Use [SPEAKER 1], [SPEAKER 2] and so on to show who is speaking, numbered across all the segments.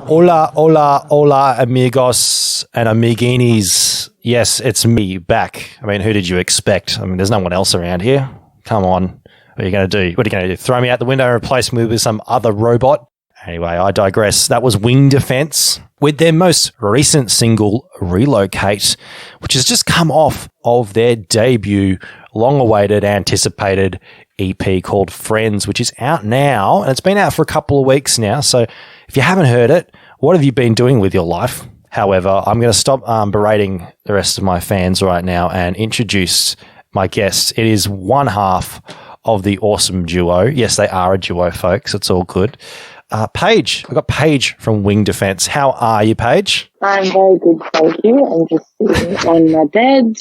[SPEAKER 1] Hola, hola, hola, amigos and amiginis. Yes, it's me back. I mean, who did you expect? I mean, there's no one else around here. Come on. What are you going to do? What are you going to do? Throw me out the window and replace me with some other robot? Anyway, I digress. That was Wing Defense with their most recent single, Relocate, which has just come off of their debut, long-awaited, anticipated EP called Friends, which is out now, and it's been out for a couple of weeks now. So if you haven't heard it, what have you been doing with your life? However, I'm going to stop berating the rest of my fans right now and introduce my guest. It is one half of the awesome duo. Yes, they are a duo, folks. It's all good. Paige. I've got Paige from Wing Defense. How are you, Paige?
[SPEAKER 2] I'm very good, thank you. I'm just sitting on my bed,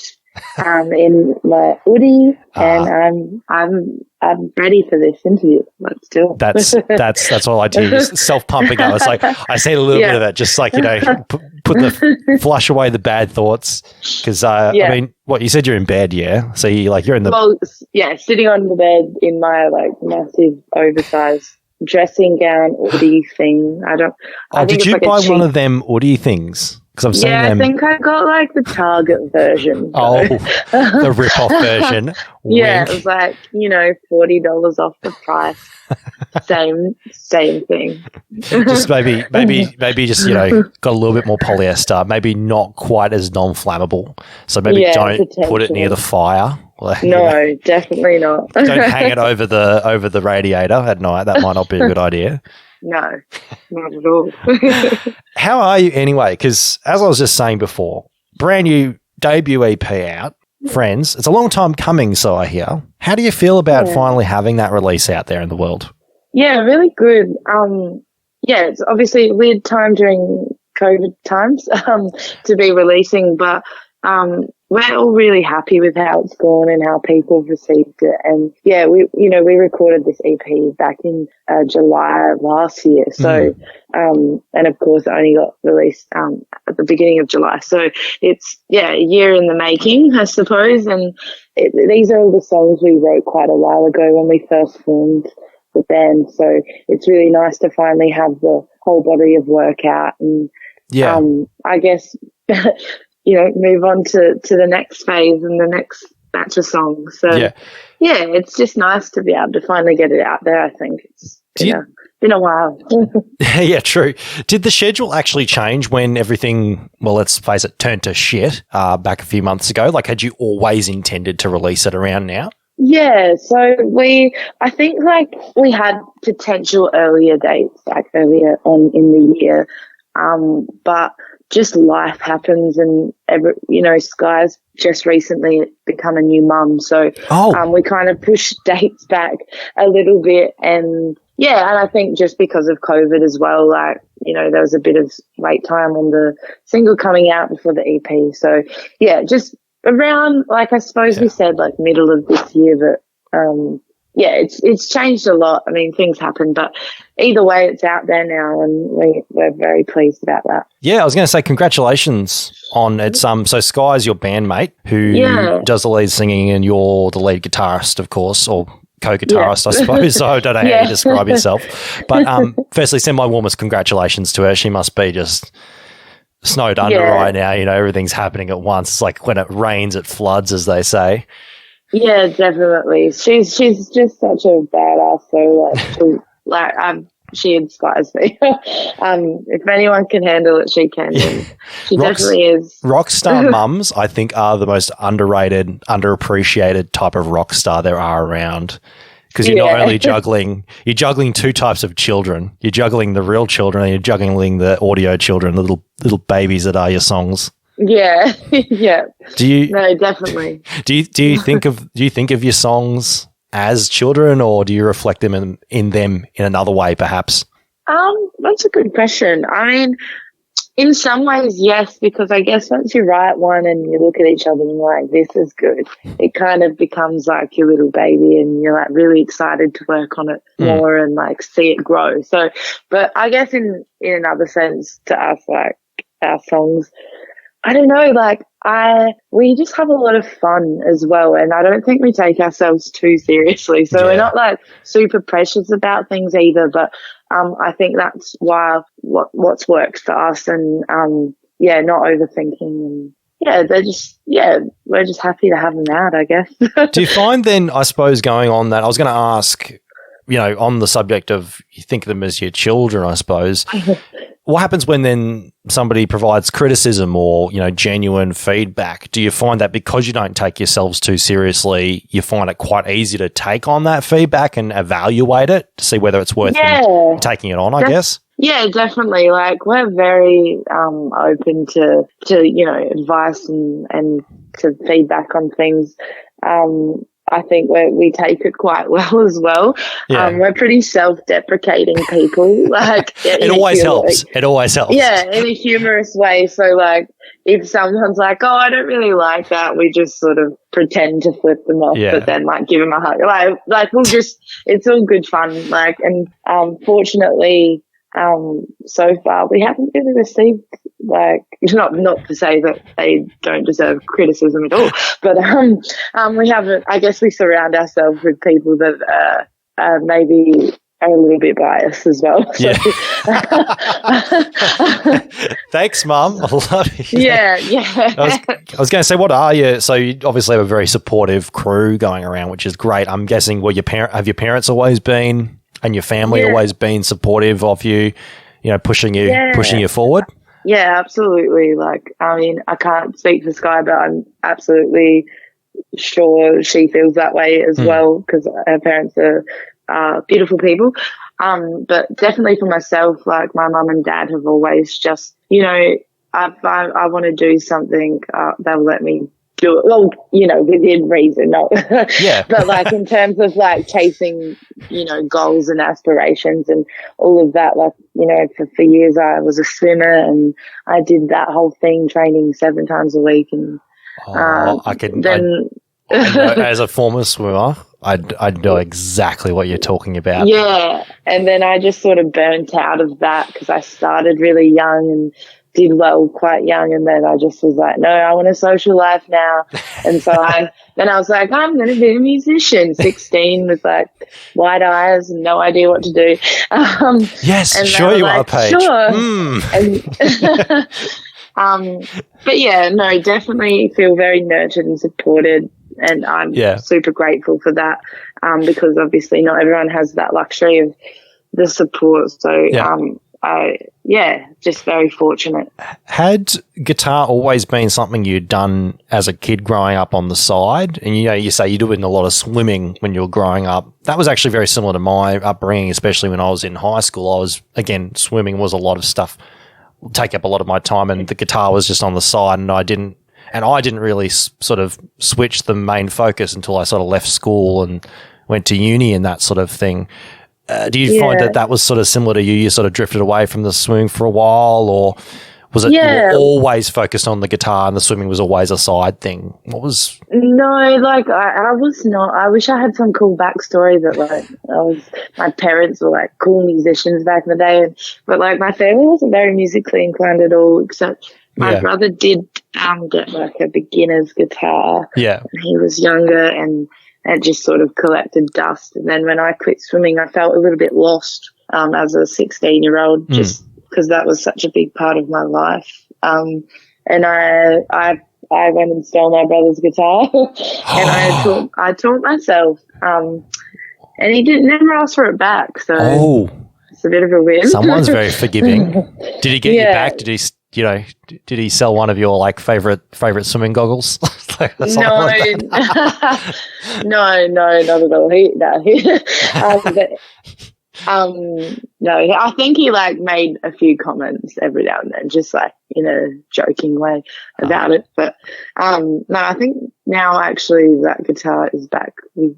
[SPEAKER 2] in my hoodie, and I'm ready for this interview. Let's do it.
[SPEAKER 1] That's all I do. Just self-pumping up. It's like I see a little bit of it, just like, put the flush away the bad thoughts. Because I mean, what you said, you're in bed, yeah. So you're in the
[SPEAKER 2] sitting on the bed in my massive oversized dressing gown hoodie thing. I think
[SPEAKER 1] did you buy one of them hoodie things? Because I'm seeing them.
[SPEAKER 2] I think I got the Target version.
[SPEAKER 1] The rip-off version.
[SPEAKER 2] Yeah, it was $40 off the price. Same thing.
[SPEAKER 1] Just maybe just got a little bit more polyester. Maybe not quite as non-flammable. So maybe don't put it near the fire.
[SPEAKER 2] No, definitely not.
[SPEAKER 1] Don't hang it over the radiator at night. That might not be a good idea.
[SPEAKER 2] No, not at all.
[SPEAKER 1] How are you anyway? Because as I was just saying before, brand new debut EP out, Friends. It's a long time coming, so I hear. How do you feel about finally having that release out there in the world?
[SPEAKER 2] Yeah, really good. It's obviously a weird time during COVID times to be releasing, but we're all really happy with how it's gone and how people have received it. And we recorded this EP back in July last year. So, and of course, it only got released at the beginning of July. So it's a year in the making, I suppose. And these are all the songs we wrote quite a while ago when we first formed the band. So it's really nice to finally have the whole body of work out and I guess. Move on to the next phase and the next batch of songs. So, it's just nice to be able to finally get it out there, I think. It's been a while.
[SPEAKER 1] Yeah, true. Did the schedule actually change when everything, well, let's face it, turned to shit back a few months ago? Had you always intended to release it around now?
[SPEAKER 2] Yeah, so I think we had potential earlier dates, earlier on in the year, but just life happens and, Sky's just recently become a new mum. So we kind of pushed dates back a little bit. And, and I think just because of COVID as well, there was a bit of wait time on the single coming out before the EP. So, just around, I suppose we said, middle of this year, but it's changed a lot. I mean, things happen, but either way, it's out there now, and we're very pleased about that.
[SPEAKER 1] Yeah, I was going to say congratulations on it. So Sky's your bandmate who does the lead singing, and you're the lead guitarist, of course, or co-guitarist, I suppose. So I don't know how you describe yourself. But firstly, send my warmest congratulations to her. She must be just snowed under right now. Everything's happening at once. It's like when it rains, it floods, as they say.
[SPEAKER 2] Yeah, definitely. She's just such a badass. So she inspires me. If anyone can handle it, she can. She definitely is.
[SPEAKER 1] Rock star mums, I think, are the most underrated, underappreciated type of rock star there are around. Because you're not only you're juggling two types of children. You're juggling the real children, and you're juggling the audio children, the little babies that are your songs.
[SPEAKER 2] Yeah, yeah.
[SPEAKER 1] No,
[SPEAKER 2] definitely.
[SPEAKER 1] Do you think of your songs as children, or do you reflect them in them in another way, perhaps?
[SPEAKER 2] That's a good question. I mean, in some ways, yes, because I guess once you write one and you look at each other and you're like, this is good, it kind of becomes like your little baby, and you're really excited to work on it more and see it grow. So, but I guess in another sense, to us, our songs I don't know, like we just have a lot of fun as well, and I don't think we take ourselves too seriously. So we're not like super precious about things either, but I think that's why what's worked for us, and not overthinking, and we're just happy to have them out, I guess.
[SPEAKER 1] Do you find then, I suppose, going on that, I was going to ask, on the subject of you think of them as your children, I suppose, what happens when then somebody provides criticism or, genuine feedback? Do you find that because you don't take yourselves too seriously, you find it quite easy to take on that feedback and evaluate it to see whether it's worth taking it on, I guess?
[SPEAKER 2] Yeah, definitely. Like, we're very open to advice and to feedback on things. I think we take it quite well as well.
[SPEAKER 1] Yeah.
[SPEAKER 2] We're pretty self-deprecating people. Like,
[SPEAKER 1] it always helps. It always helps.
[SPEAKER 2] Yeah, in a humorous way. So, like, if someone's like, "Oh, I don't really like that," we just sort of pretend to flip them off, but then like give them a hug. Like we'll just, it's all good fun. Like, and fortunately, so far we haven't really received, like, not to say that they don't deserve criticism at all, but we haven't. I guess we surround ourselves with people that maybe are a little bit biased as well. So.
[SPEAKER 1] Yeah. Thanks, Mum. I love it.
[SPEAKER 2] Yeah.
[SPEAKER 1] I was going to say, what are you? So you obviously have a very supportive crew going around, which is great. I'm guessing, have your parents always been, and your family always been supportive of you, pushing you forward?
[SPEAKER 2] Yeah, absolutely. Like, I mean, I can't speak for Sky, but I'm absolutely sure she feels that way as well, because her parents are beautiful people. But definitely for myself, like, my mum and dad have always just, if I want to do something, they'll let me do it. Well, within reason, not.
[SPEAKER 1] Yeah.
[SPEAKER 2] But like, in terms of like chasing, goals and aspirations and all of that, like, for years I was a swimmer and I did that whole thing, training 7 times a week. And
[SPEAKER 1] as a former swimmer, I know exactly what you're talking about.
[SPEAKER 2] Yeah, and then I just sort of burnt out of that because I started really young and did well quite young, and then I just was like, no, I want a social life now. And so I was like, I'm going to be a musician. 16 with like wide eyes and no idea what to do.
[SPEAKER 1] Yes, and sure you are, Paige.
[SPEAKER 2] Sure. But yeah, no, definitely feel very nurtured and supported. And I'm super grateful for that, because obviously not everyone has that luxury of the support. So, just very fortunate.
[SPEAKER 1] Had guitar always been something you'd done as a kid growing up on the side? And, you say you did a lot of swimming when you were growing up. That was actually very similar to my upbringing, especially when I was in high school. Swimming was a lot of stuff, take up a lot of my time, and the guitar was just on the side, and I didn't really sort of switch the main focus until I sort of left school and went to uni and that sort of thing. Do you find that was sort of similar to you? You sort of drifted away from the swimming for a while, or was it you were always focused on the guitar and the swimming was always a side thing?
[SPEAKER 2] No, like I was not. I wish I had some cool backstory that like my parents were like cool musicians back in the day, but like my family wasn't very musically inclined at all, except my brother did get like a beginner's guitar.
[SPEAKER 1] Yeah.
[SPEAKER 2] When he was younger, and it just sort of collected dust. And then when I quit swimming, I felt a little bit lost as a 16-year-old, just because that was such a big part of my life. And I went and stole my brother's guitar, and I taught myself. And he never asked for it back, so it's a bit of a win.
[SPEAKER 1] Someone's very forgiving. Did he get you back? Did he? Did he sell one of your like favorite swimming goggles?
[SPEAKER 2] No, no, not at all. No, I think he like made a few comments every now and then, just like in a joking way about it. But no, I think now actually that guitar is back.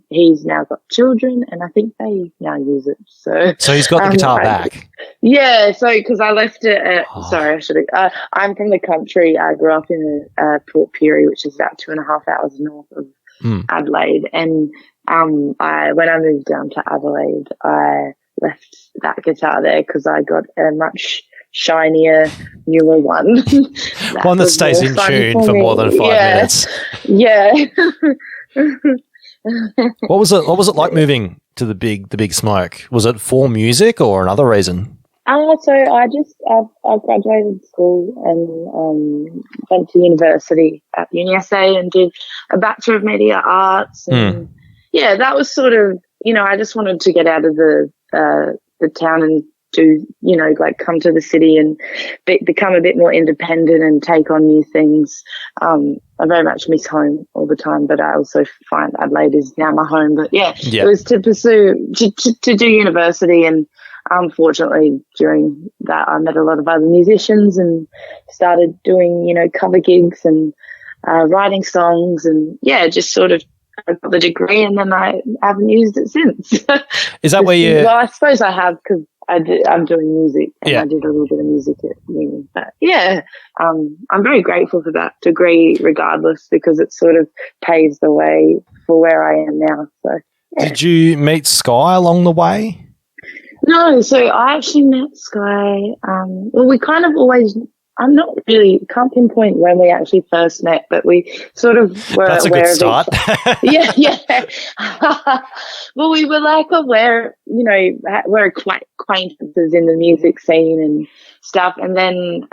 [SPEAKER 2] He's now got children, and I think they now use it. So
[SPEAKER 1] he's got the guitar back.
[SPEAKER 2] Yeah, so because I left it at, sorry, I should have, I'm from the country. I grew up in Port Pirie, which is about 2.5 hours north of Adelaide. And when I moved down to Adelaide, I left that guitar there because I got a much shinier, newer one.
[SPEAKER 1] One that stays in tune for more than 5 minutes.
[SPEAKER 2] Yeah.
[SPEAKER 1] What was it like moving to the big smoke? Was it for music or another reason?
[SPEAKER 2] So I graduated school and went to university at UniSA and did a Bachelor of Media Arts. And yeah, that was sort of, I just wanted to get out of the town and do, like come to the city and become a bit more independent and take on new things. I very much miss home all the time, but I also find Adelaide is now my home. But yeah. It was to pursue, to do university, and unfortunately during that I met a lot of other musicians and started doing, cover gigs and writing songs, and yeah, just sort of I got the degree and then I haven't used it since.
[SPEAKER 1] Is that where you...
[SPEAKER 2] Well, I suppose I have because I'm doing music and I did a little bit of music at uni. But yeah, I'm very grateful for that degree regardless, because it sort of paves the way for where I am now. So yeah.
[SPEAKER 1] Did you meet Sky along the way?
[SPEAKER 2] No, so I actually met Sky. Well, we kind of always... can't pinpoint when we actually first met, but we sort of were
[SPEAKER 1] That's a
[SPEAKER 2] aware
[SPEAKER 1] good start.
[SPEAKER 2] Yeah. Well, we were like aware, we're acquaintances in the music scene and stuff. And then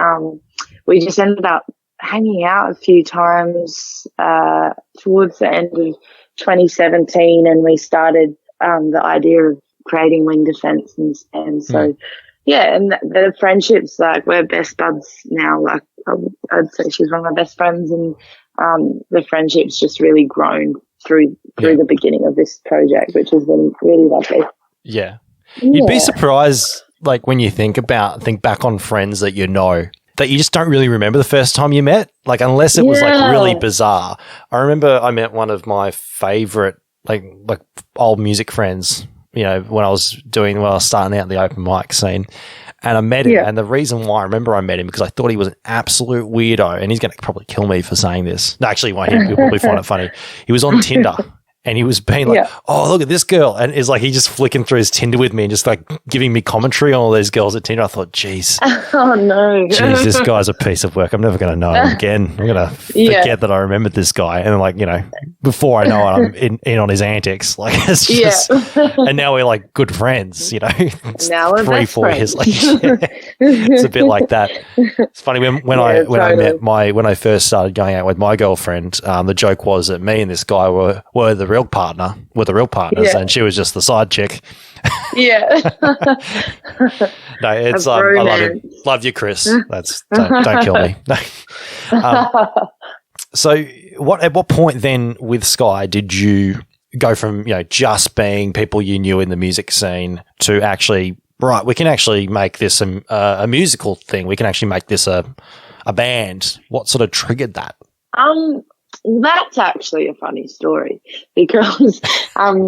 [SPEAKER 2] we just ended up hanging out a few times towards the end of 2017, and we started the idea of creating Wing Defence, and so yeah, and the friendships, like we're best buds now. Like I'd say she's one of my best friends, and the friendship's just really grown through the beginning of this project, which has been really lovely.
[SPEAKER 1] Yeah. You'd be surprised, like when you think back on friends that that you just don't really remember the first time you met, like unless it was like really bizarre. I remember I met one of my favorite like old music friends, when I was starting out in the open mic scene, and I met him. And the reason why I remember I met him because I thought he was an absolute weirdo, and he's going to probably kill me for saying this. No, actually, he won't. He'll probably find it funny. He was on Tinder. And he was being like, oh, look at this girl. And it's like he just flicking through his Tinder with me and just like giving me commentary on all these girls at Tinder. I thought, geez.
[SPEAKER 2] Oh, no.
[SPEAKER 1] Geez, this guy's a piece of work. I'm never going to know him again. I'm going to forget that I remembered this guy. And like, before I know it, I'm in on his antics. Like, it's just, and now we're like good friends,
[SPEAKER 2] Now we're
[SPEAKER 1] 3-4 years later. It's a bit like that. It's funny when I first started going out with my girlfriend, the joke was that me and this guy were the real partners, and she was just the side chick.
[SPEAKER 2] Yeah.
[SPEAKER 1] No, it's I love it. Love you, Chris. Don't kill me. So at what point then with Sky did you go from just being people you knew in the music scene to actually, right, we can actually make this a musical thing, we can actually make this a band? What sort of triggered that?
[SPEAKER 2] That's actually a funny story because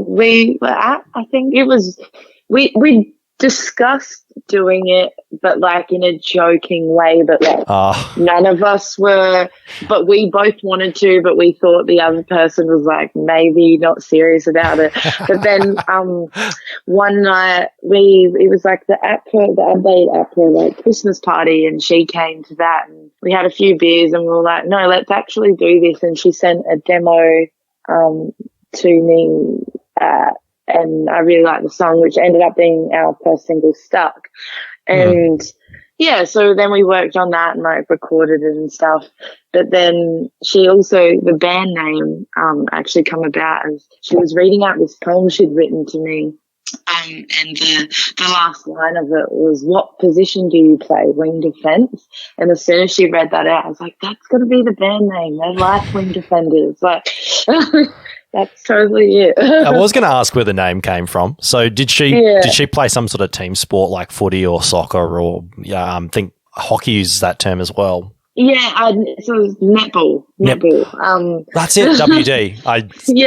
[SPEAKER 2] we were I think it was we discussed doing it, but like in a joking way, but like none of us were, but we both wanted to, but we thought the other person was like maybe not serious about it. But then one night it was like the Adelaide Opera like Christmas party, and she came to that, and we had a few beers and we were like, no, let's actually do this. And she sent a demo to me and I really liked the song, which ended up being our first single, Stuck. And yeah, so then we worked on that and like recorded it and stuff. But then the band name actually come about as she was reading out this poem she'd written to me. And the last line of it was, what position do you play? Wing Defence. And as soon as she read that out, I was like, that's got to be the band name. They're like Wing Defenders. Like, that's totally it.
[SPEAKER 1] I was going to ask where the name came from. So did she play some sort of team sport like footy or soccer or I think hockey uses that term as well?
[SPEAKER 2] Yeah, so it was netball.
[SPEAKER 1] That's it, WD.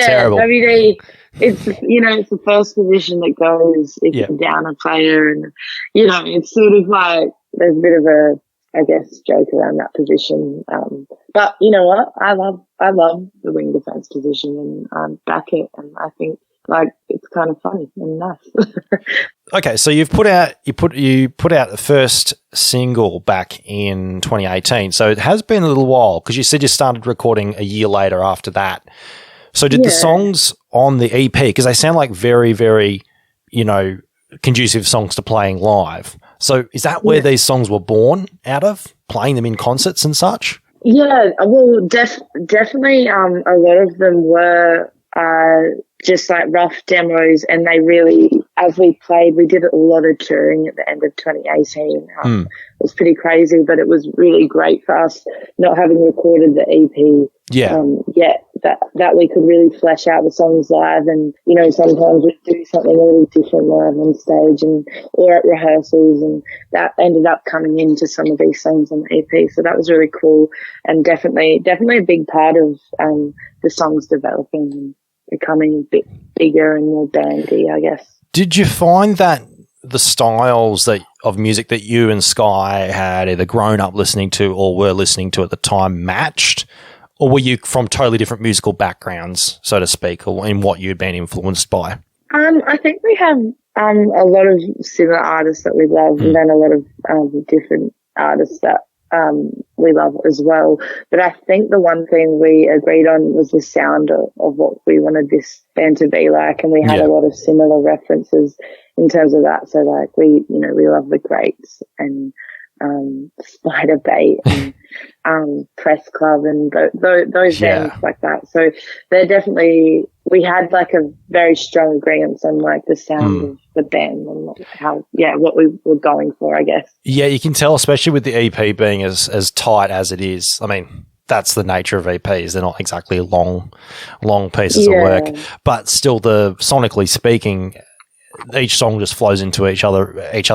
[SPEAKER 1] Terrible.
[SPEAKER 2] WD. It's it's the first position that goes if you're down a player, and it's sort of like there's a bit of a, I guess, joke around that position. But you know what? I love the wing defence position, and back it, and I think like it's kind of funny and nice.
[SPEAKER 1] okay, so you put out the first single back in 2018. So it has been a little while because you said you started recording a year later after that. So did the songs on the EP, because they sound like very, very, conducive songs to playing live. So is that where these songs were born out of, playing them in concerts and such?
[SPEAKER 2] Yeah, well, definitely a lot of them were just like rough demos, and they really, as we played, we did a lot of touring at the end of 2018. It was pretty crazy, but it was really great for us not having recorded the EP yet, that we could really flesh out the songs live. And, sometimes we'd do something a little different live on stage or at rehearsals, and that ended up coming into some of these songs on the EP. So that was really cool, and definitely a big part of the songs developing and becoming a bit bigger and more bandy, I guess.
[SPEAKER 1] Did you find that the styles of music that you and Sky had either grown up listening to or were listening to at the time matched? Or were you from totally different musical backgrounds, so to speak, or in what you'd been influenced by?
[SPEAKER 2] I think we have a lot of similar artists that we love, and then a lot of different artists that we love as well. But I think the one thing we agreed on was the sound of what we wanted this band to be like, and we had a lot of similar references in terms of that. So like we love the Greats and Spider Bait and Press Club and those bands like that. So they're definitely, we had like a very strong agreement on like the sound of the band and what we were going for, I guess.
[SPEAKER 1] Yeah, you can tell, especially with the EP being as tight as it is. I mean, that's the nature of EPs. They're not exactly long pieces of work, but still, sonically speaking, each song just flows into each other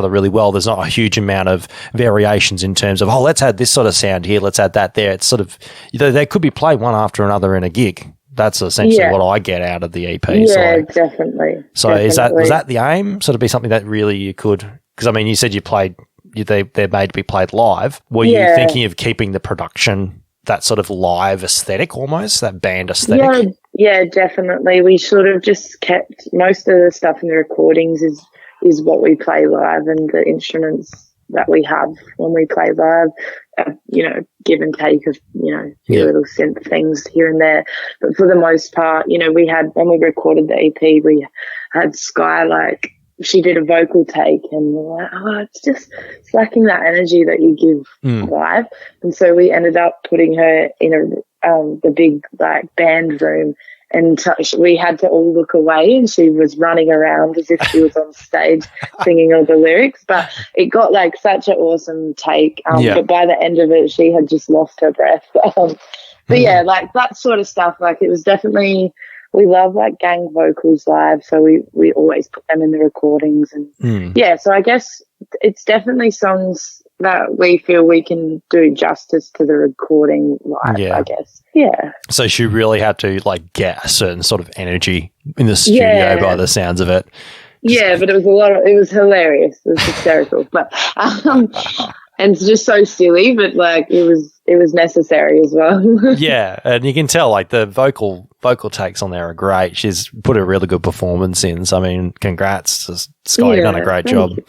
[SPEAKER 1] really well. There's not a huge amount of variations in terms of, let's add this sort of sound here, let's add that there. It's sort of, they could be played one after another in a gig. That's essentially what I get out of the EP.
[SPEAKER 2] Yeah, definitely.
[SPEAKER 1] So was that the aim? Sort of be something that really you could, because I mean, you said they're made to be played live. Were you thinking of keeping the production, that sort of live aesthetic almost, that band aesthetic?
[SPEAKER 2] Yeah, definitely. We sort of just kept most of the stuff in the recordings is what we play live, and the instruments that we have when we play live, give and take of, few little synth things here and there. But for the most part, we had, when we recorded the EP, we had Sky, like, she did a vocal take, and we're like, it's lacking that energy that you give live. And so we ended up putting her in the big like band room, and we had to all look away, and she was running around as if she was on stage singing all the lyrics. But it got like such an awesome take. But by the end of it, she had just lost her breath. But yeah, like that sort of stuff. Like it was definitely, we love like gang vocals live, so we always put them in the recordings. And so I guess it's definitely songs that we feel we can do justice to the recording live, I guess. Yeah.
[SPEAKER 1] So she really had to like get a certain sort of energy in the studio by the sounds of it.
[SPEAKER 2] Yeah, but it was hilarious. It was hysterical. But and it's just so silly, but like it was necessary as well.
[SPEAKER 1] Yeah, and you can tell like the vocal takes on there are great. She's put a really good performance in. So I mean, congrats to Scott, you've done a great job. You.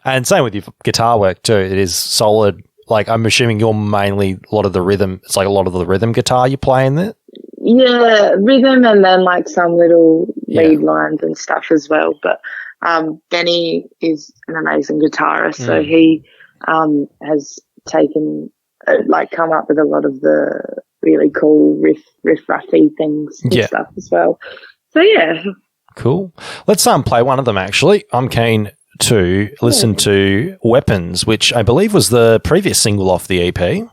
[SPEAKER 1] And same with your guitar work too. It is solid. Like I'm assuming you're mainly a lot of the rhythm. It's like a lot of the rhythm guitar you play in there.
[SPEAKER 2] Yeah, rhythm, and then like some little lead lines and stuff as well. But Benny is an amazing guitarist, so he has taken come up with a lot of the really cool riff ruffy things and stuff as well. So yeah,
[SPEAKER 1] cool. Let's play one of them. Actually, I'm keen to listen to Weapons, which I believe was the previous single off the EP.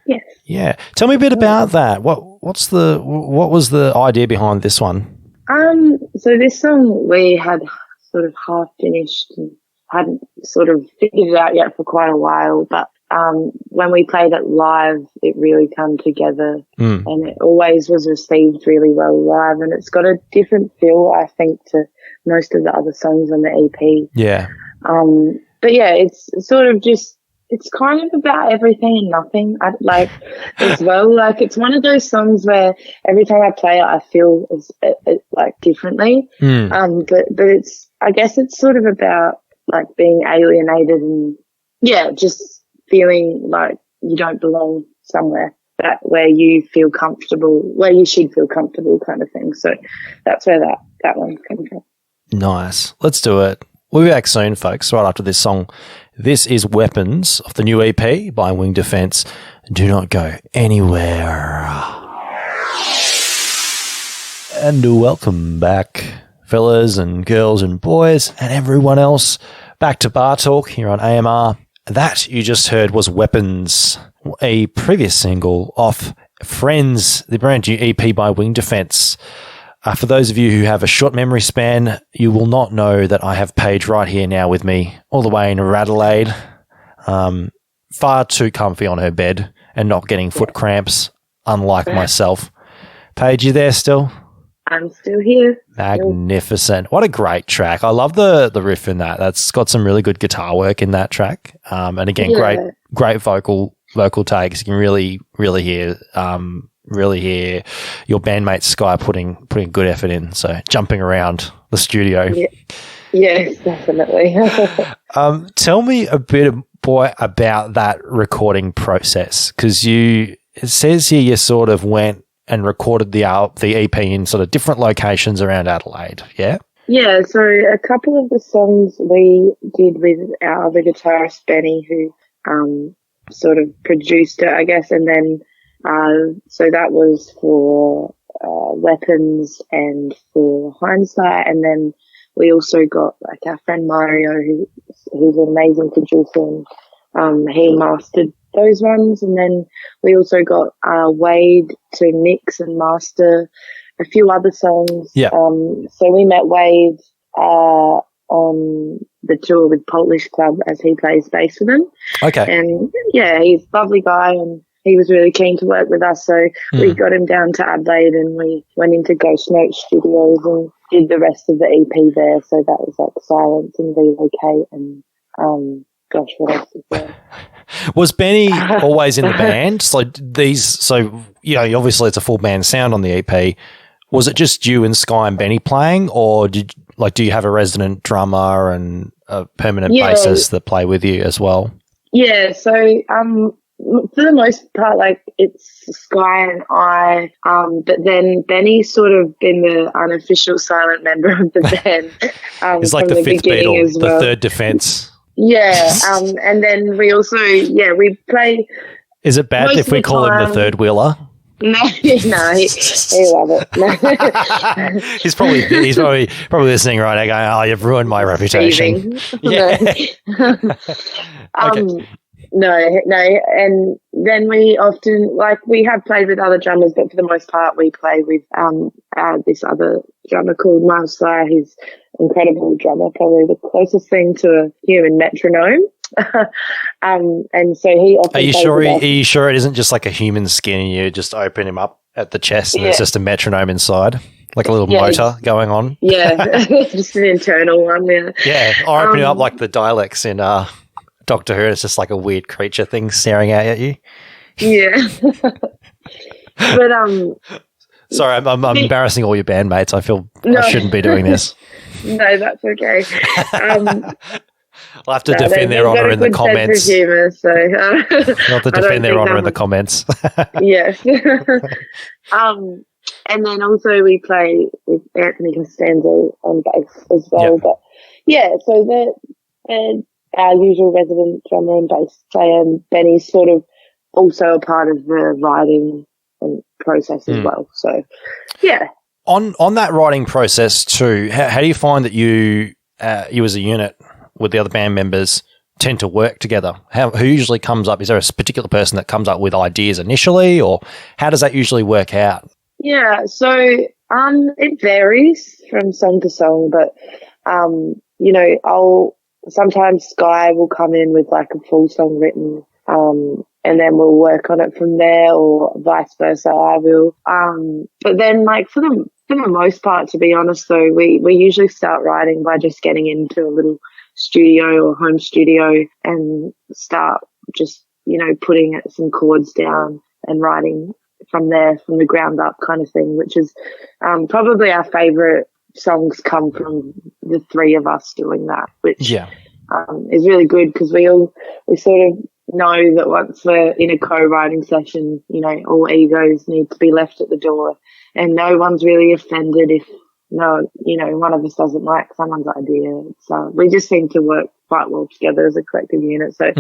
[SPEAKER 2] Yes.
[SPEAKER 1] Yeah. Tell me a bit about that. What was the idea behind this one?
[SPEAKER 2] So this song we had sort of half finished and hadn't sort of figured it out yet for quite a while, but when we played it live, it really came together, and it always was received really well live, and it's got a different feel, I think, to most of the other songs on the EP.
[SPEAKER 1] Yeah.
[SPEAKER 2] But yeah, it's sort of just, it's kind of about everything and nothing. As well, like it's one of those songs where every time I play it, I feel it like differently. But it's, I guess it's sort of about like being alienated and just feeling like you don't belong somewhere that where you feel comfortable, where you should feel comfortable kind of thing. So that's where that one comes from.
[SPEAKER 1] Nice. Let's do it. We'll be back soon, folks, right after this song. This is Weapons off the new EP by Wing Defence. Do not go anywhere. And welcome back, fellas and girls and boys and everyone else. Back to Bar Talk here on AMR. That you just heard was Weapons, a previous single off Friends, the brand new EP by Wing Defence. For those of you who have a short memory span, you will not know that I have Paige right here now with me, all the way in Adelaide, far too comfy on her bed and not getting foot cramps, unlike myself. Paige, you there still?
[SPEAKER 2] I'm still here.
[SPEAKER 1] Magnificent. What a great track. I love the riff in that. That's got some really good guitar work in that track. And again, great vocal takes. You can really hear your bandmate Sky putting good effort in. So jumping around the studio.
[SPEAKER 2] Yeah. Yes, definitely.
[SPEAKER 1] Tell me a bit, boy, about that recording process, because it says here you sort of went and recorded the EP in sort of different locations around Adelaide, yeah?
[SPEAKER 2] Yeah, so a couple of the songs we did with our other guitarist, Benny, who sort of produced it, I guess, and then so that was for Weapons and for Hindsight, and then we also got like our friend Mario, who's an amazing producer, and he mastered those ones, and then we also got Wade to mix and master a few other songs.
[SPEAKER 1] Yeah.
[SPEAKER 2] So we met Wade on the tour with Polish Club as he plays bass with them.
[SPEAKER 1] Okay.
[SPEAKER 2] And yeah, he's a lovely guy and he was really keen to work with us. So we got him down to Adelaide and we went into Ghost Note Studios and did the rest of the EP there. So that was like Silence and Relocate and gosh, what else is there?
[SPEAKER 1] Was Benny always in the band? So obviously it's a full band sound on the EP. Was it just you and Sky and Benny playing, or do you have a resident drummer and a permanent bassist that play with you as well? Yeah,
[SPEAKER 2] so for the most part, like it's Sky and I, but then Benny's sort of been the unofficial silent member of the band.
[SPEAKER 1] He's like the fifth Beatle, the third defence.
[SPEAKER 2] Yeah, and then we also, we play.
[SPEAKER 1] Is it bad if we call him the third wheeler?
[SPEAKER 2] No, he love it. No.
[SPEAKER 1] he's probably listening right now going, "Oh, you've ruined my reputation." Yeah.
[SPEAKER 2] Okay. No, and then we often, like, we have played with other drummers, but for the most part we play with this other drummer called Miles Slayer. He's an incredible drummer, probably the closest thing to a human metronome. And so he often
[SPEAKER 1] Are you sure it isn't just like a human skin and you just open him up at the chest and there's just a metronome inside? Like a little motor going on?
[SPEAKER 2] Yeah, just an internal one, yeah.
[SPEAKER 1] Yeah, or open him up like the Daleks in Doctor Who. It's just like a weird creature thing staring out at you.
[SPEAKER 2] Yeah. But
[SPEAKER 1] sorry, I'm embarrassing all your bandmates. I feel I shouldn't be doing this.
[SPEAKER 2] No, that's okay.
[SPEAKER 1] I'll have to defend their honour in the comments.
[SPEAKER 2] Humor, so,
[SPEAKER 1] I'll have to defend their honour in the comments.
[SPEAKER 2] Yes. And then also we play with Anthony Costanzo on bass as well. Yep. But yeah, so they're our usual resident drummer and bass player, and Benny's sort of also a part of the writing and process as well. So, yeah.
[SPEAKER 1] On that writing process too, how do you find that you as a unit with the other band members tend to work together? Who usually comes up? Is there a particular person that comes up with ideas initially, or how does that usually work out?
[SPEAKER 2] Yeah, so it varies from song to song, but sometimes Sky will come in with like a full song written, and then we'll work on it from there, or vice versa. I will. But then, like for the most part, to be honest, though, we usually start writing by just getting into a little studio or home studio and start just putting some chords down and writing from there, from the ground up kind of thing, which is probably our favourite songs come from the three of us doing that, which is really good because we sort of know that once we're in a co-writing session, you know, all egos need to be left at the door, and no one's really offended if one of us doesn't like someone's idea. So we just seem to work quite well together as a collective unit. So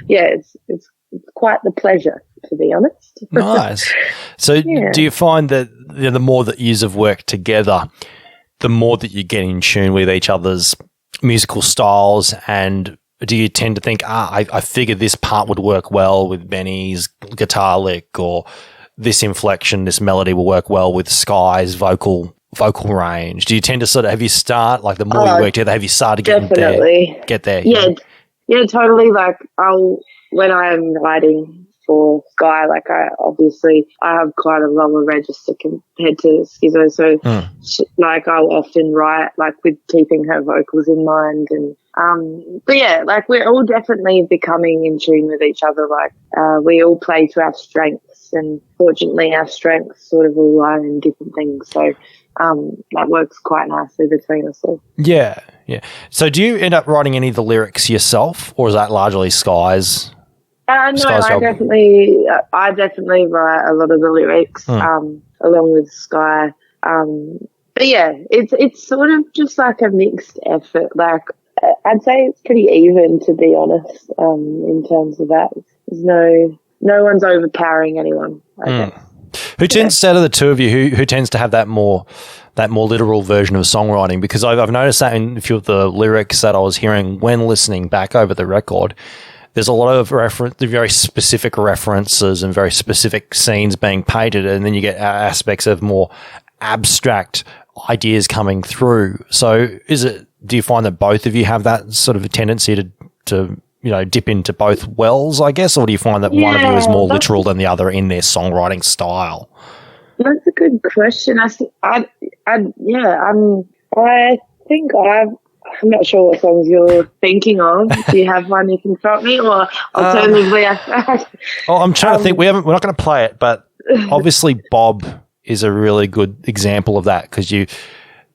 [SPEAKER 2] yeah, it's quite the pleasure, to be honest.
[SPEAKER 1] Nice. So do you find that the more that you have worked together, the more that you get in tune with each other's musical styles, and do you tend to think, I figured this part would work well with Benny's guitar lick, or this inflection, this melody will work well with Sky's vocal range? Do you tend to sort of, the more you work together, have you started get there?
[SPEAKER 2] Yeah, totally. Like when I'm writing for Sky, like I have quite a lower register compared to Schizo, so like I'll often write like with keeping her vocals in mind, and but yeah, like we're all definitely becoming in tune with each other. Like we all play to our strengths, and fortunately our strengths sort of all lie in different things, so that works quite nicely between us all.
[SPEAKER 1] Yeah. So do you end up writing any of the lyrics yourself, or is that largely Sky's?
[SPEAKER 2] No, I definitely write a lot of the lyrics along with Sky. But yeah, it's sort of just like a mixed effort. Like I'd say it's pretty even, to be honest. In terms of that, there's no one's overpowering anyone, I guess.
[SPEAKER 1] Who tends, out of the two of you, who tends to have that more literal version of songwriting? Because I've noticed that in a few of the lyrics that I was hearing when listening back over the record, there's a lot of very specific references and very specific scenes being painted, and then you get aspects of more abstract ideas coming through. So do you find that both of you have that sort of a tendency to dip into both wells, I guess, or do you find that one of you is more literal than the other in their songwriting style?
[SPEAKER 2] That's a good question. I'm not sure what songs you're thinking of. Do you have one you can prompt me, or alternatively?
[SPEAKER 1] I'm trying to think. We're not going to play it, but obviously Bob is a really good example of that because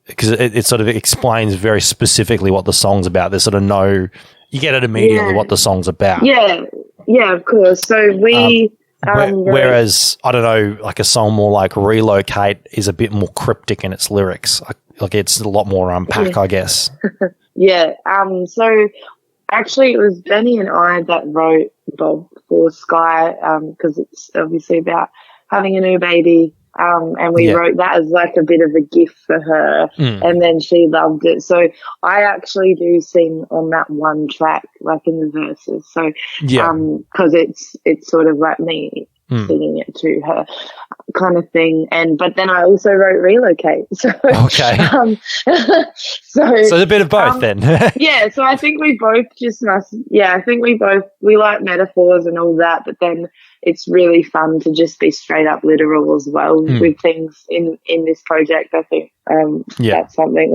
[SPEAKER 1] it sort of explains very specifically what the song's about. There's sort of you get it immediately what the song's about.
[SPEAKER 2] Yeah, of course. So we.
[SPEAKER 1] Whereas, I don't know, like a song more like Relocate is a bit more cryptic in its lyrics. Like it's a lot more unpack, I guess.
[SPEAKER 2] Yeah. So actually it was Benny and I that wrote Bob for Sky because it's obviously about having a new baby. And we wrote that as like a bit of a gift for her, and then she loved it. So I actually do sing on that one track, like in the verses. So, because it's sort of like me singing it to her, kind of thing. But then I also wrote Relocate. So
[SPEAKER 1] okay. So a bit of both then.
[SPEAKER 2] Yeah. So I think we both we like metaphors and all that, but then it's really fun to just be straight up literal as well with things in this project. I think that's something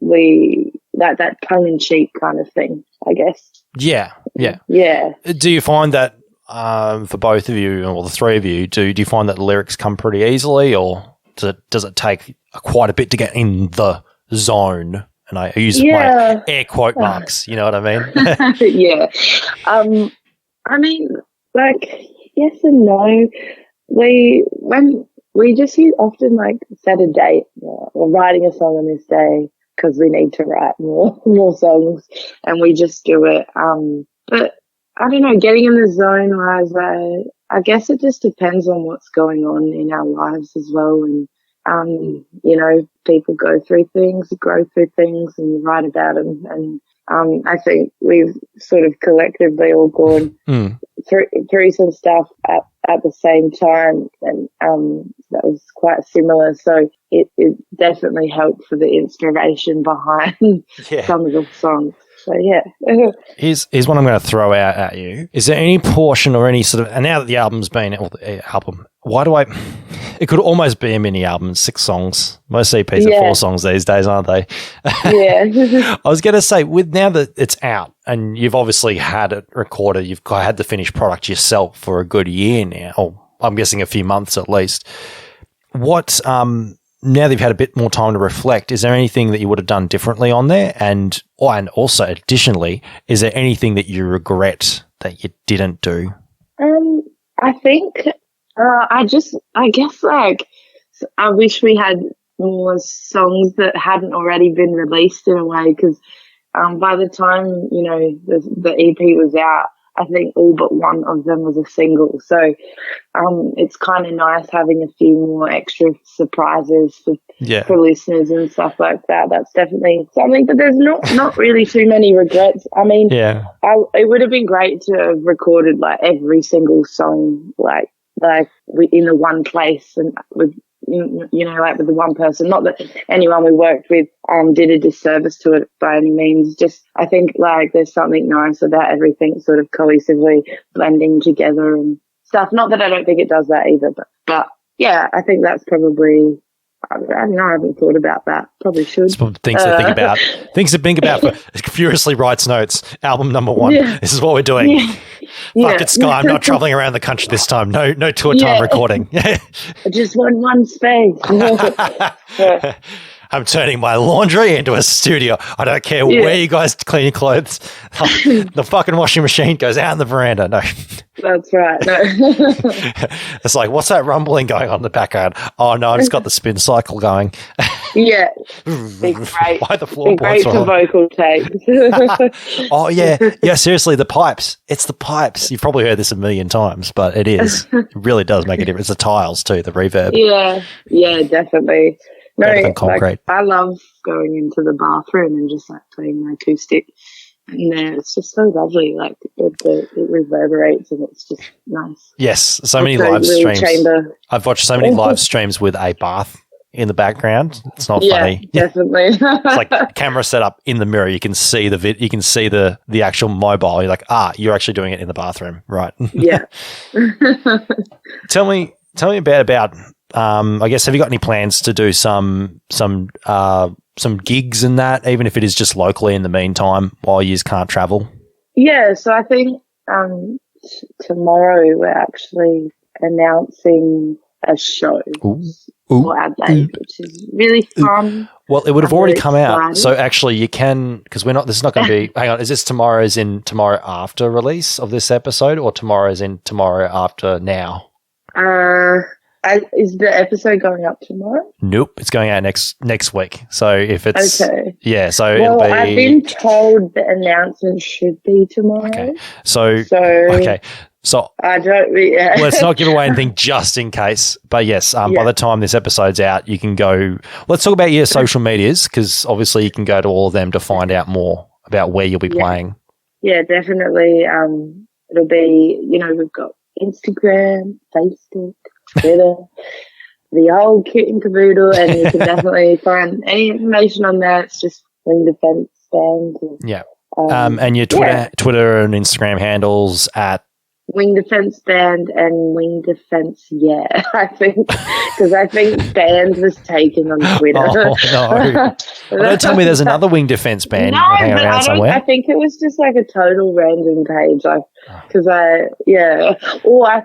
[SPEAKER 2] we that tongue in cheek kind of thing, I guess. Yeah. Do
[SPEAKER 1] you find that for both of you or the three of you, do you find that the lyrics come pretty easily, or does it take quite a bit to get in the zone? And I use my air quote marks. You know what I mean?
[SPEAKER 2] Yeah. I mean, like, yes and no. We just often like set a date. We're writing a song on this day because we need to write more songs, and we just do it. But I don't know, getting in the zone wise, I guess it just depends on what's going on in our lives as well. And people go through things, grow through things, and write about them. And I think we've sort of collectively all gone through some stuff at the same time, and that was quite similar. So it definitely helped for the inspiration behind some of the songs. So yeah.
[SPEAKER 1] Here's what I'm going to throw out at you. Is there any portion or any sort of, and now that the album's been, it could almost be a mini album, 6 songs. Most EPs are 4 songs these days, aren't they?
[SPEAKER 2] Yeah.
[SPEAKER 1] I was going to say, with now that it's out and you've obviously had it recorded, you've had the finished product yourself for a good year now, or I'm guessing a few months at least. What now that you've had a bit more time to reflect, is there anything that you would have done differently on there? And also, additionally, is there anything that you regret that you didn't do?
[SPEAKER 2] I think I guess like I wish we had more songs that hadn't already been released in a way, because by the time the EP was out, I think all but one of them was a single. So it's kind of nice having a few more extra surprises for listeners and stuff like that. That's definitely something, but there's not really too many regrets. I mean, it would have been great to have recorded like every single song like in the one place and with like with the one person. Not that anyone we worked with did a disservice to it by any means. Just I think like there's something nice about everything sort of cohesively blending together and stuff. Not that I don't think it does that either, but yeah, I think that's probably. I don't know. I haven't thought about that. Probably should.
[SPEAKER 1] Things to think about. Things to think about. Furiously writes notes. Album number 1. Yeah. This is what we're doing. Fuck it, Sky. I'm not traveling around the country this time. No tour time recording.
[SPEAKER 2] I just want one space.
[SPEAKER 1] I'm turning my laundry into a studio. I don't care where you guys clean your clothes. The fucking washing machine goes out in the veranda. No.
[SPEAKER 2] That's right. No.
[SPEAKER 1] It's like, what's that rumbling going on in the background? Oh, no, I just got the spin cycle going.
[SPEAKER 2] Yeah. Big great.
[SPEAKER 1] Why the floorboards
[SPEAKER 2] great for vocal takes.
[SPEAKER 1] Oh, yeah. Yeah, seriously, the pipes. It's the pipes. You've probably heard this a million times, but it is. It really does make a difference. The tiles, too, the reverb.
[SPEAKER 2] Yeah, definitely. No,
[SPEAKER 1] concrete.
[SPEAKER 2] I love going into the bathroom and just like playing my acoustic in there. It's just so lovely. Like it reverberates and it's just nice.
[SPEAKER 1] Yes, so many live streams. Chamber. I've watched so many live streams with a bath in the background. It's not funny.
[SPEAKER 2] Definitely.
[SPEAKER 1] It's like camera set up in the mirror. You can see you can see the actual mobile. You're like, you're actually doing it in the bathroom, right?
[SPEAKER 2] Yeah.
[SPEAKER 1] Tell me a bit about. I guess, have you got any plans to do some gigs and that, even if it is just locally in the meantime while you can't travel?
[SPEAKER 2] Yeah, so I think tomorrow we're actually announcing a show for Adelaide, which is really fun.
[SPEAKER 1] Well, it would have already come out, so actually you can, because this is not going to be, hang on, is this tomorrow after release of this episode, or tomorrow as in tomorrow after now?
[SPEAKER 2] Is the episode going up tomorrow?
[SPEAKER 1] Nope, it's going out next week. So if it's
[SPEAKER 2] it'll be. I've been told the announcement should be tomorrow.
[SPEAKER 1] Okay, so
[SPEAKER 2] I don't. Yeah.
[SPEAKER 1] Let's not give away anything just in case. But yes, by the time this episode's out, you can go. Let's talk about your social medias, because obviously you can go to all of them to find out more about where you'll be playing. Yeah,
[SPEAKER 2] definitely. It'll be. We've got Instagram, Facebook, Twitter, the old kit and caboodle, and you can definitely find any information on that. It's just Wing Defence Band.
[SPEAKER 1] And your Twitter and Instagram handles at
[SPEAKER 2] Wing Defence Band and Wing Defence, I think, because I think Band was taken on Twitter.
[SPEAKER 1] Oh, no. Don't tell me there's another Wing Defence Band hanging around somewhere.
[SPEAKER 2] I think it was just like a total random page, because I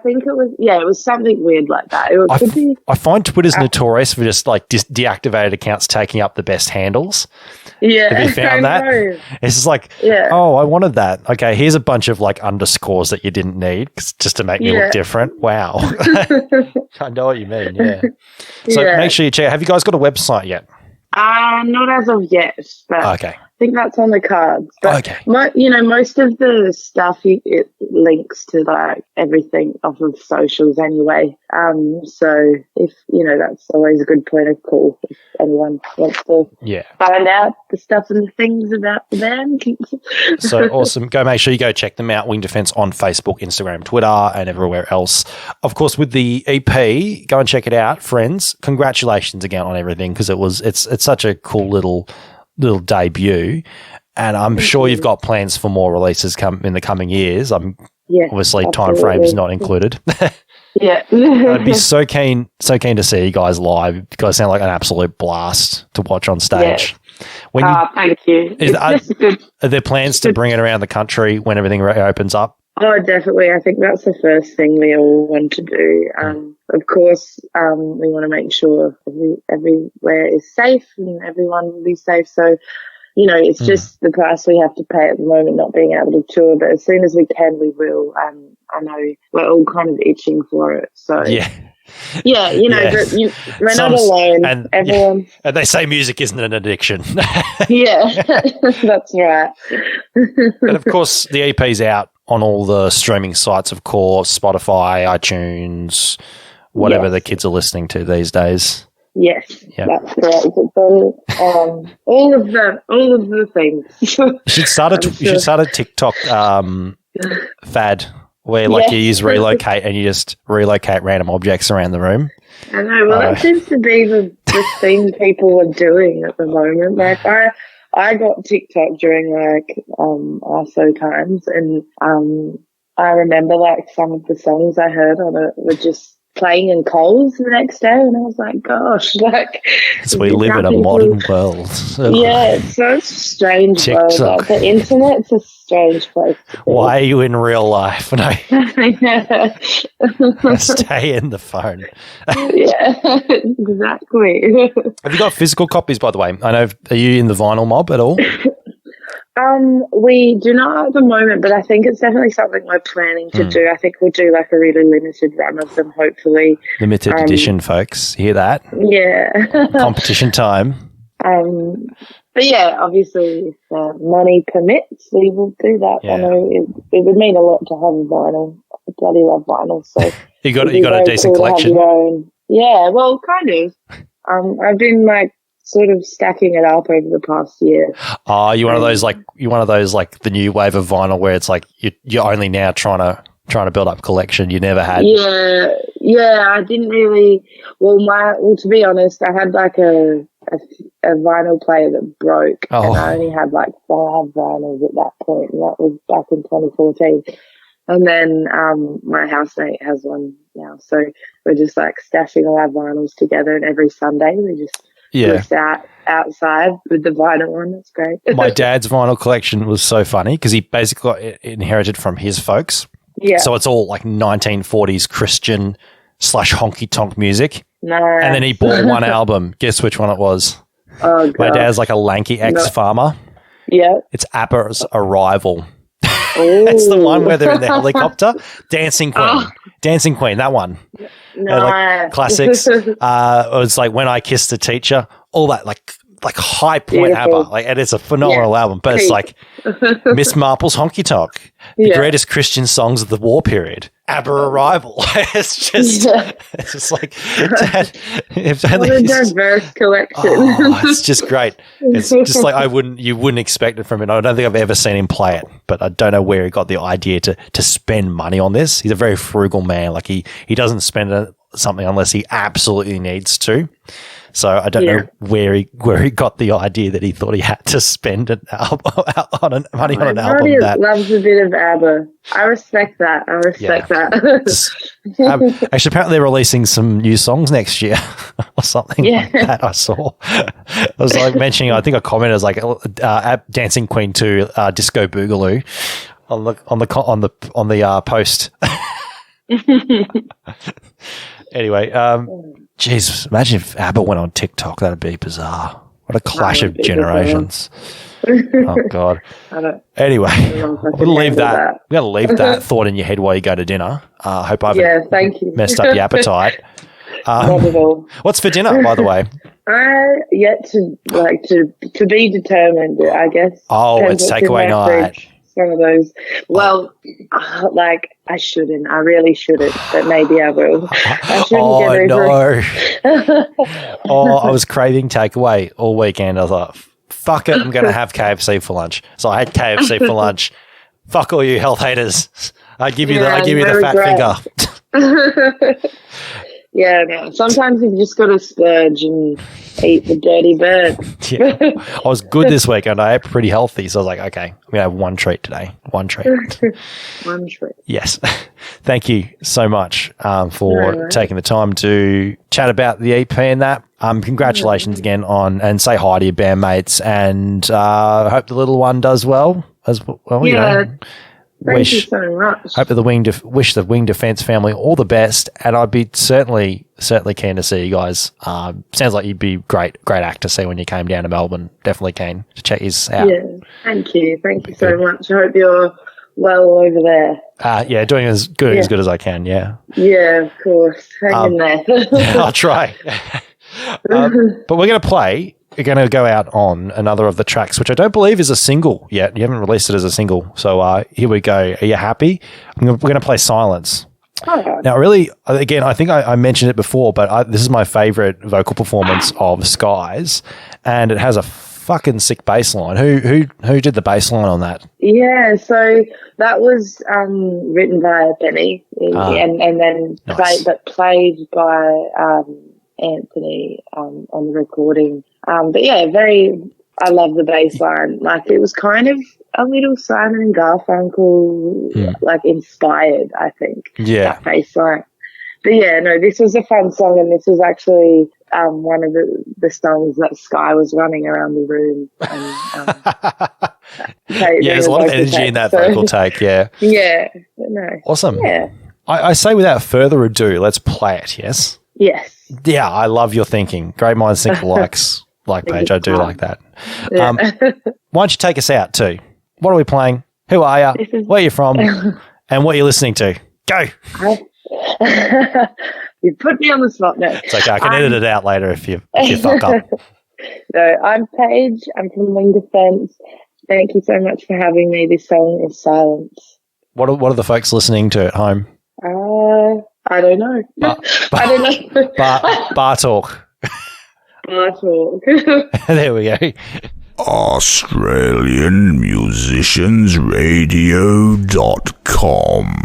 [SPEAKER 2] think it was something weird like that.
[SPEAKER 1] I find Twitter's notorious for just like deactivated accounts taking up the best handles.
[SPEAKER 2] Yeah.
[SPEAKER 1] Have you found that? It's just like, I wanted that. Okay, here's a bunch of like underscores that you didn't need just to make me look different. Wow. I know what you mean, So make sure you check. Have you guys got a website yet?
[SPEAKER 2] Not as of yet, but
[SPEAKER 1] okay.
[SPEAKER 2] I think that's on the cards. But most of the stuff it links to like everything off of socials anyway. So if that's always a good point of call if anyone wants to find out the stuff and the things about the band.
[SPEAKER 1] So awesome. Make sure you go check them out. Wing Defence on Facebook, Instagram, Twitter, and everywhere else. Of course, with the EP, go and check it out, friends. Congratulations again on everything, because it's such a cool little debut, and I'm sure you've got plans for more releases in the coming years. Obviously time frames not included. I'd be so keen to see you guys live. You guys sound like an absolute blast to watch on stage.
[SPEAKER 2] Thank you.
[SPEAKER 1] Are there plans to bring it around the country when everything opens up?
[SPEAKER 2] Oh, definitely. I think that's the first thing we all want to do. Of course, we want to make sure everywhere is safe and everyone will be safe. So, you know, it's just the price we have to pay at the moment, not being able to tour. But as soon as we can, we will. I know we're all kind of itching for it. So yeah, you know, but we're not alone.
[SPEAKER 1] And,
[SPEAKER 2] everyone.
[SPEAKER 1] And they say music isn't an addiction.
[SPEAKER 2] Yeah, that's right.
[SPEAKER 1] And of course, the EP's out on all the streaming sites, of course, Spotify, iTunes, whatever the kids are listening to these days.
[SPEAKER 2] Yes, that's correct. It's on all of the things. You should start
[SPEAKER 1] a TikTok fad where you use relocate and you just relocate random objects around the room.
[SPEAKER 2] I know. Well, that seems to be the thing people are doing at the moment. Like I got TikTok during ISO times, and I remember some of the songs I heard on it were just playing in Coles the next day, and I was like, gosh,
[SPEAKER 1] we live in a modern world.
[SPEAKER 2] Yeah, it's so strange.
[SPEAKER 1] TikTok.
[SPEAKER 2] The internet's a strange place.
[SPEAKER 1] Why are you in real life? No. Stay in the phone.
[SPEAKER 2] Yeah, exactly.
[SPEAKER 1] Have you got physical copies, by the way? I know. Are you in the vinyl mob at all?
[SPEAKER 2] We do not at the moment, but I think it's definitely something we're planning to do. I think we'll do a really limited run of them, hopefully.
[SPEAKER 1] Limited edition, folks. Hear that?
[SPEAKER 2] Yeah.
[SPEAKER 1] Competition time.
[SPEAKER 2] But yeah, obviously, if money permits, we will do that.
[SPEAKER 1] Yeah.
[SPEAKER 2] I know it would mean a lot to have a vinyl. I bloody love vinyl. So
[SPEAKER 1] you got a decent collection.
[SPEAKER 2] Yeah, well, kind of. I've been sort of stacking it up over the past year.
[SPEAKER 1] Oh, you're one of those the new wave of vinyl where it's you're only now trying to build up a collection you never had.
[SPEAKER 2] Yeah, I didn't really. Well, to be honest, I had a vinyl player that broke, and I only had 5 vinyls at that point, and that was back in 2014. And then my housemate has one now, so we're just stashing all our vinyls together, and every Sunday we just outside with the vinyl on. It's great.
[SPEAKER 1] My dad's vinyl collection was so funny because he basically got it inherited from his folks. Yeah. So it's all 1940s Christian / honky tonk music.
[SPEAKER 2] Nice.
[SPEAKER 1] And then he bought one album. Guess which one it was?
[SPEAKER 2] Oh, God.
[SPEAKER 1] My dad's a lanky ex-farmer.
[SPEAKER 2] Yeah.
[SPEAKER 1] It's ABBA's Arrival. It's the one where they're in the helicopter. Dancing Queen. Oh. Dancing Queen, that one.
[SPEAKER 2] Nice.
[SPEAKER 1] Classics. It was When I Kissed a Teacher. All that high point ABBA. And it's a phenomenal album. But it's Miss Marple's Honky Tonk. The greatest Christian songs of the war period. ABBA Arrival. It's just Dad,
[SPEAKER 2] what a diverse collection.
[SPEAKER 1] It's just great. It's just you wouldn't expect it from him. I don't think I've ever seen him play it, but I don't know where he got the idea to spend money on this. He's a very frugal man. He doesn't spend something unless he absolutely needs to. So I don't know where he got the idea that he thought he had to spend money on an album. That
[SPEAKER 2] loves a bit of ABBA. I respect that.
[SPEAKER 1] Actually, apparently they're releasing some new songs next year or something like that. I saw. I was mentioning. I think a comment is Dancing Queen 2, Disco Boogaloo on the post. Anyway, jeez, imagine if ABBA went on TikTok. That'd be bizarre. What a clash of generations. Oh, God. Anyway, we'll leave that. We've got to leave that thought in your head while you go to dinner. I hope I haven't messed up your appetite.
[SPEAKER 2] Not at all.
[SPEAKER 1] What's for dinner, by the way?
[SPEAKER 2] Yet to be determined, I guess.
[SPEAKER 1] Oh, it's takeaway night.
[SPEAKER 2] One of those. Well, I shouldn't. I really shouldn't, but maybe I will. I shouldn't get over it.
[SPEAKER 1] I was craving takeaway all weekend. I thought, fuck it, I'm going to have KFC for lunch. So I had KFC for lunch. Fuck all you health haters. I give you the fat finger.
[SPEAKER 2] Yeah, no. Sometimes you've just got to splurge and eat the dirty bird.
[SPEAKER 1] I was good this week and I ate pretty healthy. So I was like, okay, I'm going to have one treat today. One treat.
[SPEAKER 2] One treat.
[SPEAKER 1] Yes. Thank you so much for taking the time to chat about the EP and that. Congratulations again and say hi to your bandmates and hope the little one does well as well.
[SPEAKER 2] Yeah. Thank you so much.
[SPEAKER 1] Hope that wish the Wing Defence family all the best, and I'd be certainly keen to see you guys. Sounds like you'd be great actor to see when you came down to Melbourne. Definitely keen to check his out.
[SPEAKER 2] Yeah, thank you so much. I hope you're well over there.
[SPEAKER 1] Yeah, doing as good as I can. Yeah.
[SPEAKER 2] Yeah, of course. Hang in there.
[SPEAKER 1] I'll try. But we're going to play. You're going to go out on another of the tracks, which I don't believe is a single yet. You haven't released it as a single. So here we go. Are you happy? We're going to play Silence.
[SPEAKER 2] Oh.
[SPEAKER 1] Now, really, again, I think I mentioned it before, but this is my favourite vocal performance of Skies, and it has a fucking sick bass line. Who did the bass line on that?
[SPEAKER 2] Yeah, so that was written by Benny and then
[SPEAKER 1] nice.
[SPEAKER 2] played by Anthony on the recording. But yeah, I love the bass line. Like, it was kind of a little Simon and Garfunkel, like, inspired, I think.
[SPEAKER 1] Yeah.
[SPEAKER 2] That bass line. But yeah, no, this was a fun song, and this was actually one of the songs that Sky was running around the room. And,
[SPEAKER 1] there's a lot of energy in that vocal take, yeah.
[SPEAKER 2] Yeah. No.
[SPEAKER 1] Awesome.
[SPEAKER 2] Yeah.
[SPEAKER 1] I say without further ado, let's play it, yes?
[SPEAKER 2] Yes.
[SPEAKER 1] Yeah, I love your thinking. Great minds think like Paige. I do like that.
[SPEAKER 2] Yeah.
[SPEAKER 1] Why don't you take us out too? What are we playing? Who are you? Where are you from? And what are you listening to? Go.
[SPEAKER 2] You put me on the spot now.
[SPEAKER 1] It's okay. I can edit it out later if you fuck up.
[SPEAKER 2] No, I'm Paige. I'm from Wing Defence. Thank you so much for having me. This song is Silence.
[SPEAKER 1] What are the folks listening to at home?
[SPEAKER 2] I don't know. I don't know.
[SPEAKER 1] Bar talk.
[SPEAKER 2] Bar talk.
[SPEAKER 1] There we go.
[SPEAKER 3] AustralianMusiciansRadio.com